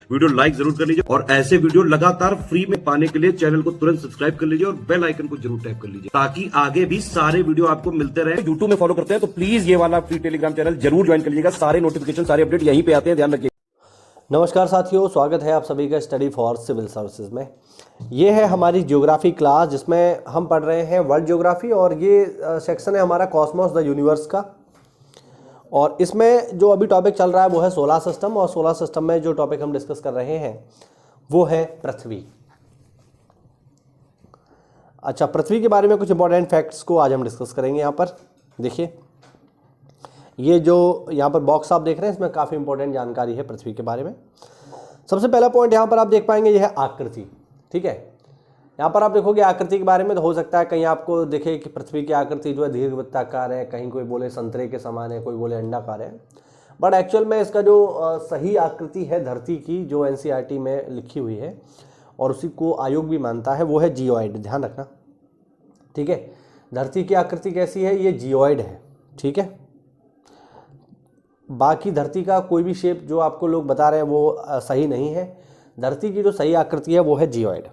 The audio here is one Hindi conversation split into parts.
वीडियो लाइक जरूर कर लीजिए और ऐसे वीडियो लगातार फ्री में पाने के लिए चैनल को तुरंत सब्सक्राइब कर लीजिए और बेल आइकन को जरूर टैप कर लीजिए ताकि आगे भी सारे वीडियो आपको मिलते रहे। यूट्यूब में फॉलो करते हैं तो प्लीज ये वाला फ्री टेलीग्राम चैनल जरूर ज्वाइन कर लीजिएगा। सारे नोटिफिकेशन सारे अपडेट यहीं पे आते हैं, ध्यान रखिए। नमस्कार साथियों, स्वागत है आप सभी का स्टडी फॉर सिविल सर्विसेज में। ये है हमारी ज्योग्राफी क्लास जिसमें हम पढ़ रहे हैं वर्ल्ड ज्योग्राफी और ये सेक्शन है हमारा कॉस्मोस द यूनिवर्स का। और इसमें जो अभी टॉपिक चल रहा है वो है सोलर सिस्टम और सोलर सिस्टम में जो टॉपिक हम डिस्कस कर रहे हैं वो है पृथ्वी। अच्छा, पृथ्वी के बारे में कुछ इंपॉर्टेंट फैक्ट्स को आज हम डिस्कस करेंगे। यहाँ पर देखिए, ये जो यहाँ पर बॉक्स आप देख रहे हैं इसमें काफ़ी इंपॉर्टेंट जानकारी है पृथ्वी के बारे में। सबसे पहला पॉइंट यहाँ पर आप देख पाएंगे यह है आकृति। ठीक है, यहाँ पर आप देखोगे आकृति के बारे में तो हो सकता है कहीं आपको दिखे कि पृथ्वी की आकृति जो है दीर्घवृत्ताकार है, कहीं कोई बोले संतरे के समान है, कोई बोले अंडाकार है। बट एक्चुअल में इसका जो सही आकृति है धरती की, जो एनसीईआरटी में लिखी हुई है और उसी को आयोग भी मानता है, वो है जियोइड। ध्यान रखना, ठीक है। धरती की आकृति कैसी है? ये जियोइड है, ठीक है। बाकी धरती का कोई भी शेप जो आपको लोग बता रहे हैं वो सही नहीं है। धरती की जो सही आकृति है वो है जियोइड।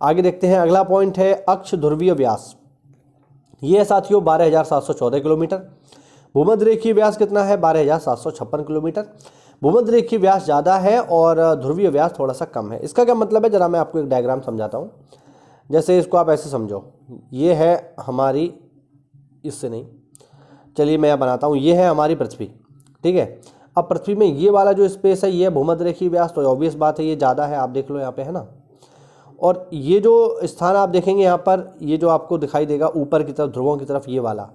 आगे देखते हैं, अगला पॉइंट है अक्ष ध्रुवीय व्यास। ये है साथियों 12,714 किलोमीटर। भूमध्य रेखीय व्यास कितना है? 12,756 किलोमीटर। भूमध्य रेखीय व्यास ज़्यादा है और ध्रुवीय व्यास थोड़ा सा कम है। इसका क्या मतलब है? जरा मैं आपको एक डायग्राम समझाता हूँ। जैसे इसको आप ऐसे समझो, ये है हमारी, इससे नहीं, चलिए मैं बनाता हूँ। ये है हमारी पृथ्वी, ठीक है। अब पृथ्वी में ये वाला जो स्पेस है ये भूमध्य रेखीय व्यास, तो ऑब्वियस बात है ये ज़्यादा है। आप देख लो यहाँ पे, है ना। और ये जो स्थान आप देखेंगे यहाँ पर, ये जो आपको दिखाई देगा ऊपर की तरफ, ध्रुवों की तरफ, ये वाला,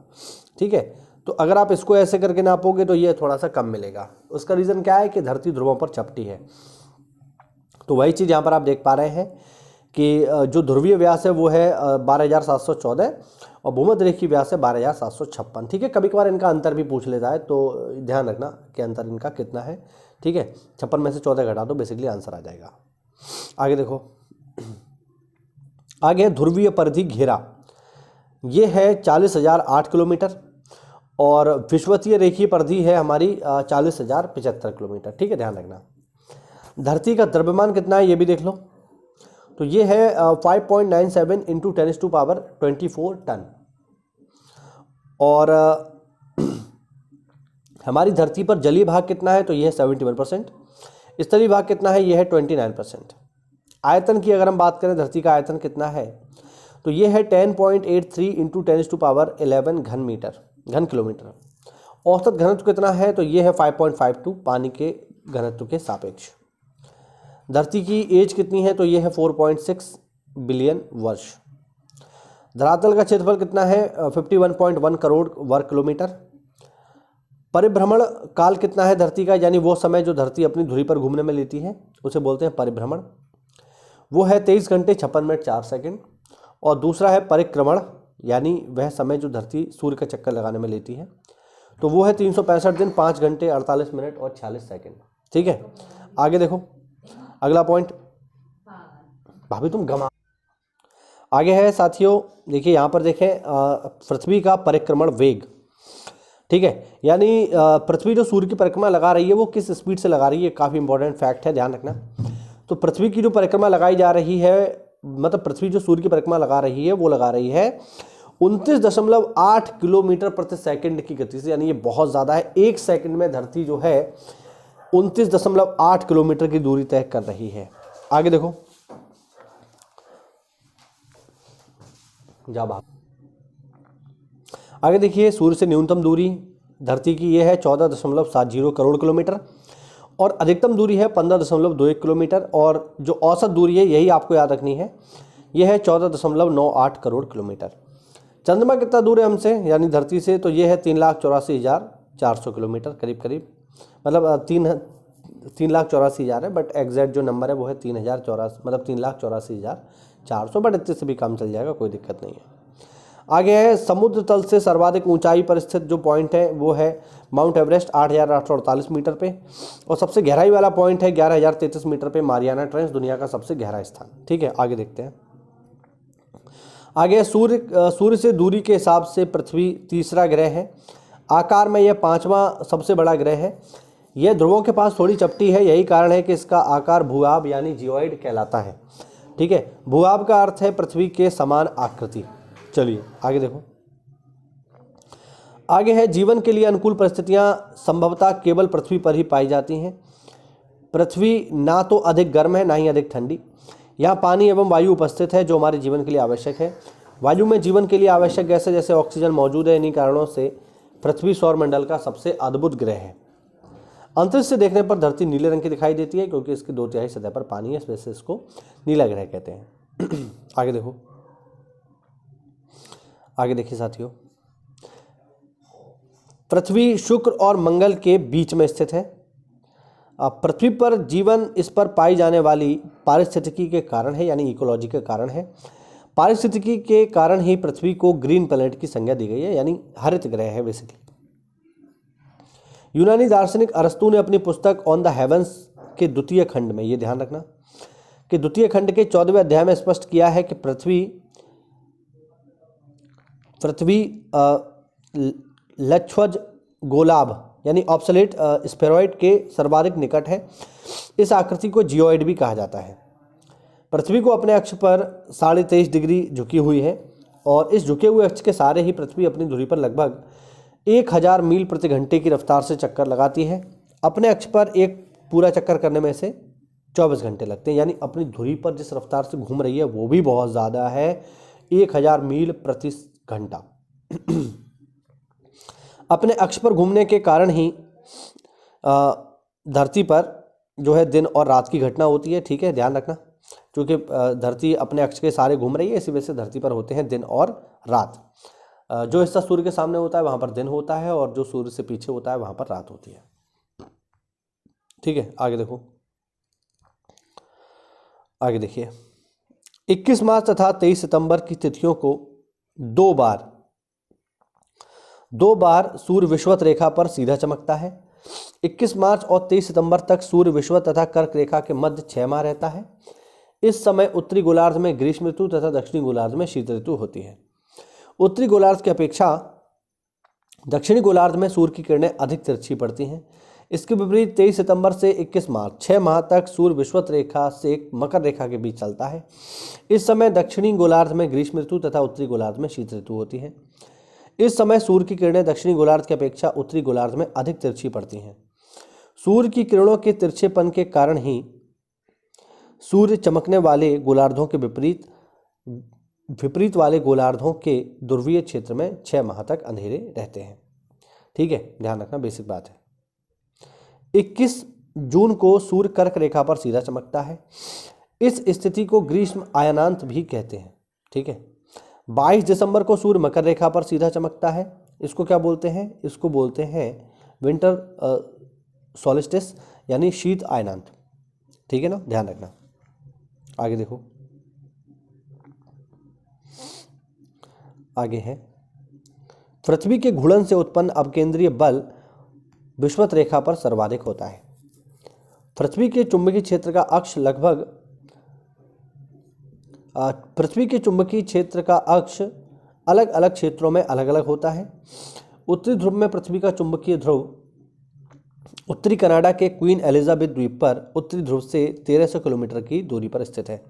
ठीक है। तो अगर आप इसको ऐसे करके नापोगे तो ये थोड़ा सा कम मिलेगा। उसका रीज़न क्या है कि धरती ध्रुवों पर चपटी है। तो वही चीज़ यहाँ पर आप देख पा रहे हैं कि जो ध्रुवीय व्यास है वो है 12,714 और भूमध्य रेखीय व्यास है 12,756, ठीक है। कभी कभार इनका अंतर भी पूछ लेता है तो ध्यान रखना कि अंतर इनका कितना है, ठीक है। 56 में से 14 घटा दो, बेसिकली आंसर आ जाएगा। आगे देखो, आगे ध्रुवीय परिधि घेरा, ये है 40,008 किलोमीटर और विषुवतीय रेखीय परिधि है हमारी 40,075 किलोमीटर, ठीक है। ध्यान रखना। धरती का द्रव्यमान कितना है ये भी देख लो, तो ये है 5.97 इंटू 10⁻24 टन। और हमारी धरती पर जलीय भाग कितना है? तो ये है 71%। स्थलीय भाग कितना है? ये है 29%। आयतन की अगर हम बात करें, धरती का आयतन कितना है, तो ये है 10.83 इंटू 10⁻11 घन किलोमीटर। औसत घनत्व कितना है? तो ये है 5.52 पानी के घनत्व के सापेक्ष। धरती की एज कितनी है? तो ये है 4.6 बिलियन वर्ष। धरातल का क्षेत्रफल कितना है? 51.1 करोड़ वर्ग किलोमीटर। परिभ्रमण काल कितना है धरती का, यानी वो समय जो धरती अपनी धुरी पर घूमने में लेती है उसे बोलते हैं परिभ्रमण। वो है 23 घंटे 56 मिनट 4 सेकंड। और दूसरा है परिक्रमण, यानी वह समय जो धरती सूर्य का चक्कर लगाने में लेती है, तो वो है 365 दिन 5 घंटे 48 मिनट और 46 सेकंड, ठीक है। आगे देखो, अगला पॉइंट, भाभी तुम गमा। आगे है साथियों, देखिए यहाँ पर देखें पृथ्वी का परिक्रमण वेग, ठीक है। यानी पृथ्वी जो सूर्य की परिक्रमा लगा रही है वो किस स्पीड से लगा रही है, काफ़ी इंपॉर्टेंट फैक्ट है, ध्यान रखना। तो पृथ्वी की जो परिक्रमा लगाई जा रही है, मतलब पृथ्वी जो सूर्य की परिक्रमा लगा रही है वो लगा रही है 29.8 किलोमीटर प्रति सेकंड की गति से, यानी ये बहुत ज़्यादा है। 1 सेकंड में धरती जो है 29.8 किलोमीटर की दूरी तय कर रही है। आगे देखो, जा भाग। आगे देखिए, सूर्य से न्यूनतम दूरी धरती की ये है 14.70 करोड़ किलोमीटर और अधिकतम दूरी है 15.21 किलोमीटर। और जो औसत दूरी है यही आपको याद रखनी है, यह है 14.98 करोड़ किलोमीटर। चंद्रमा कितना दूर है हमसे, यानी धरती से? तो ये है 3,84,400 किलोमीटर करीब करीब, मतलब 3,84,000 है, बट एग्जैक्ट जो नंबर है वो है 3,084, मतलब 3,84,400, बट इतने से भी कम चल जाएगा, कोई दिक्कत नहीं है। आगे है समुद्र तल से सर्वाधिक ऊंचाई पर स्थित जो पॉइंट है वो है माउंट एवरेस्ट 8,848 मीटर पे, और सबसे गहराई वाला पॉइंट है 11,033 मीटर पे मारियाना ट्रेंच, दुनिया का सबसे गहरा स्थान, ठीक है। आगे देखते हैं, आगे सूर्य से दूरी के हिसाब से पृथ्वी तीसरा ग्रह है, आकार में यह 5वां सबसे बड़ा ग्रह है। यह ध्रुवों के पास थोड़ी चपटी है, यही कारण है कि इसका आकार भूआब यानी जियोइड कहलाता है। ठीक है, भूआब का अर्थ है पृथ्वी के समान आकृति। चलिए आगे देखो, आगे है जीवन के लिए अनुकूल परिस्थितियां संभवतः केवल पृथ्वी पर ही पाई जाती हैं। पृथ्वी ना तो अधिक गर्म है ना ही अधिक ठंडी। यहाँ पानी एवं वायु उपस्थित है जो हमारे जीवन के लिए आवश्यक है। वायु में जीवन के लिए आवश्यक गैसें जैसे ऑक्सीजन मौजूद है। इन्हीं कारणों से पृथ्वी सौरमंडल का सबसे अद्भुत ग्रह है। अंतरिक्ष से देखने पर धरती नीले रंग की दिखाई देती है क्योंकि इसकी 2/3 सतह पर पानी है, इस वजह से इसको नीला ग्रह कहते हैं। आगे देखो, आगे देखिए साथियों, पृथ्वी शुक्र और मंगल के बीच में स्थित है। पृथ्वी पर जीवन इस पर पाई जाने वाली पारिस्थितिकी के कारण है, यानी इकोलॉजी के कारण है। पारिस्थितिकी के कारण ही पृथ्वी को ग्रीन प्लैनेट की संज्ञा दी गई है, यानी हरित ग्रह है बेसिकली। यूनानी दार्शनिक अरस्तु ने अपनी पुस्तक ऑन द हेवंस के द्वितीय खंड में, ये ध्यान रखना कि द्वितीय खंड के 14वें अध्याय में स्पष्ट किया है कि पृथ्वी लक्षज गोलाभ यानी ऑब्सोलेट स्फेरॉइड के सर्वाधिक निकट है। इस आकृति को जियोइड भी कहा जाता है। पृथ्वी को अपने अक्ष पर 23.5 डिग्री झुकी हुई है और इस झुके हुए अक्ष के सहारे ही पृथ्वी अपनी धुरी पर लगभग 1000 मील प्रति घंटे की रफ्तार से चक्कर लगाती है। अपने अक्ष पर एक पूरा चक्कर करने में से 24 घंटे लगते हैं, यानी अपनी धुरी पर जिस रफ्तार से घूम रही है वो भी बहुत ज़्यादा है, 1000 मील प्रति घंटा। अपने अक्ष पर घूमने के कारण ही धरती पर जो है दिन और रात की घटना होती है। ठीक है, ध्यान रखना, क्योंकि धरती अपने अक्ष के सहारे घूम रही है, इसी वजह से धरती पर होते हैं दिन और रात। जो हिस्सा सूर्य के सामने होता है वहाँ पर दिन होता है और जो सूर्य से पीछे होता है वहाँ पर रात होती है। ठीक है, आगे देखो, आगे देखिए, 21 मार्च तथा 23 सितंबर की तिथियों को दो बार सूर्य विषुवत रेखा पर सीधा चमकता है। 21 मार्च और 23 सितंबर तक सूर्य विषुवत तथा कर्क रेखा के मध्य 6 माह रहता है। इस समय उत्तरी गोलार्ध में ग्रीष्म ऋतु तथा दक्षिणी गोलार्ध में शीत ऋतु होती है। उत्तरी गोलार्ध की अपेक्षा दक्षिणी गोलार्ध में सूर्य की किरणें अधिक तिरछी पड़ती हैं। इसके विपरीत 23 सितंबर से 21 मार्च 6 माह तक सूर्य विषुवत रेखा से मकर रेखा के बीच चलता है। इस समय दक्षिणी गोलार्ध में ग्रीष्म ऋतु तथा उत्तरी गोलार्ध में शीत ऋतु होती है। इस समय सूर्य की किरणें दक्षिणी गोलार्ध की अपेक्षा उत्तरी गोलार्ध में अधिक तिरछी पड़ती हैं। सूर्य की किरणों के तिरछेपन के कारण ही सूर्य चमकने वाले गोलार्धों के विपरीत वाले गोलार्धों के ध्रुवीय क्षेत्र में 6 माह तक अंधेरे रहते हैं। ठीक है, ध्यान रखना, बेसिक बात है। 21 जून को सूर्य कर्क रेखा पर सीधा चमकता है। इस स्थिति को ग्रीष्म आयनांत भी कहते हैं। ठीक है, 22 दिसंबर को सूर्य मकर रेखा पर सीधा चमकता है। इसको क्या बोलते हैं? इसको बोलते हैं विंटर सॉलिस्टिस यानी शीत आयनांत। ठीक है ना, ध्यान रखना। आगे देखो, आगे है पृथ्वी के घूर्णन से उत्पन्न अपकेंद्रीय बल विषुवत रेखा पर सर्वाधिक होता है। पृथ्वी के चुंबकीय क्षेत्र का अक्ष अलग अलग क्षेत्रों में अलग अलग होता है। उत्तरी ध्रुव में पृथ्वी का चुंबकीय ध्रुव उत्तरी कनाडा के क्वीन एलिजाबेथ द्वीप पर उत्तरी ध्रुव से 1300 किलोमीटर की दूरी पर स्थित है।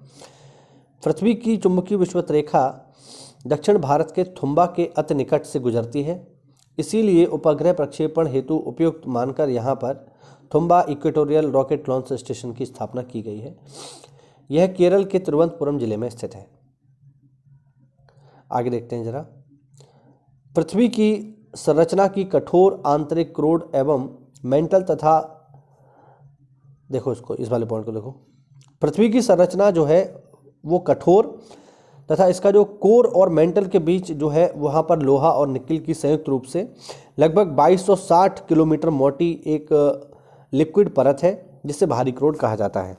पृथ्वी की चुंबकीय विषुवत रेखा दक्षिण भारत के थुम्बा के अति निकट से गुजरती है। इसीलिए उपग्रह प्रक्षेपण हेतु उपयुक्त मानकर यहाँ पर Thumba equatorial rocket launch station की स्थापना की गई है। यह केरल के तिरुवनंतपुरम जिले में स्थित है। आगे देखते हैं जरा। पृथ्वी की संरचना की कठोर आंतरिक क्रोड एवं मेंटल तथा, देखो इसको, इस वाले पॉइंट को देखो। पृथ्वी की संरचना जो है वो कठोर तथा इसका जो कोर और मेंटल के बीच जो है वहाँ पर लोहा और निकिल की संयुक्त रूप से लगभग 2260 किलोमीटर मोटी एक लिक्विड परत है जिसे भारी क्रोड कहा जाता है।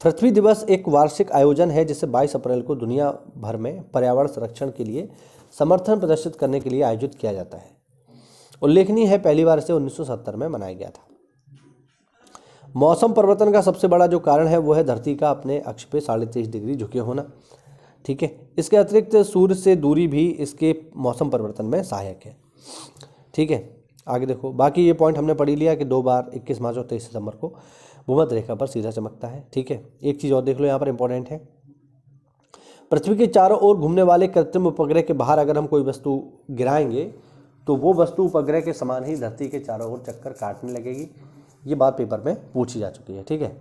पृथ्वी दिवस एक वार्षिक आयोजन है जिसे 22 अप्रैल को दुनिया भर में पर्यावरण संरक्षण के लिए समर्थन प्रदर्शित करने के लिए आयोजित किया जाता है। उल्लेखनीय है पहली बार इसे 1970 में मनाया गया था। मौसम परिवर्तन का सबसे बड़ा जो कारण है वो है धरती का अपने अक्ष पे 23.5 डिग्री झुके होना। ठीक है, इसके अतिरिक्त सूर्य से दूरी भी इसके मौसम परिवर्तन में सहायक है। ठीक है, आगे देखो, बाकी ये पॉइंट हमने पढ़ ही लिया कि 2 बार 21 मार्च और 23 सितंबर को भूमध्य रेखा पर सीधा चमकता है। ठीक है, एक चीज़ और देख लो यहाँ पर इंपॉर्टेंट है, पृथ्वी के चारों ओर घूमने वाले कृत्रिम उपग्रह के बाहर अगर हम कोई वस्तु गिराएंगे तो वो वस्तु उपग्रह के समान ही धरती के चारों ओर चक्कर काटने लगेगी। ये बात पेपर में पूछी जा चुकी है। ठीक है,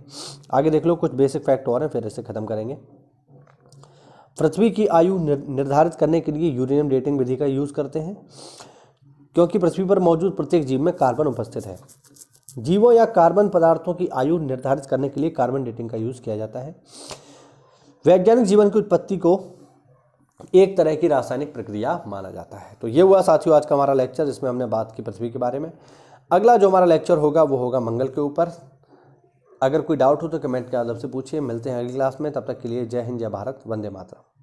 आगे देख लो, कुछ बेसिक फैक्ट और हैं, फिर इसे खत्म करेंगे। पृथ्वी की आयु निर्धारित करने के लिए यूरेनियम डेटिंग विधि का यूज़ करते हैं, क्योंकि पृथ्वी पर मौजूद प्रत्येक जीव में कार्बन उपस्थित है। जीवों या कार्बन पदार्थों की आयु निर्धारित करने के लिए कार्बन डेटिंग का यूज़ किया जाता है। वैज्ञानिक जीवन की उत्पत्ति को एक तरह की रासायनिक प्रक्रिया माना जाता है। तो ये हुआ साथियों आज का हमारा लेक्चर, जिसमें हमने बात की पृथ्वी के बारे में। अगला जो हमारा लेक्चर होगा वो होगा मंगल के ऊपर। अगर कोई डाउट हो तो कमेंट के माध्यम से पूछिए। मिलते हैं अगली क्लास में, तब तक के लिए जय हिंद, जय भारत, वंदे मातरम।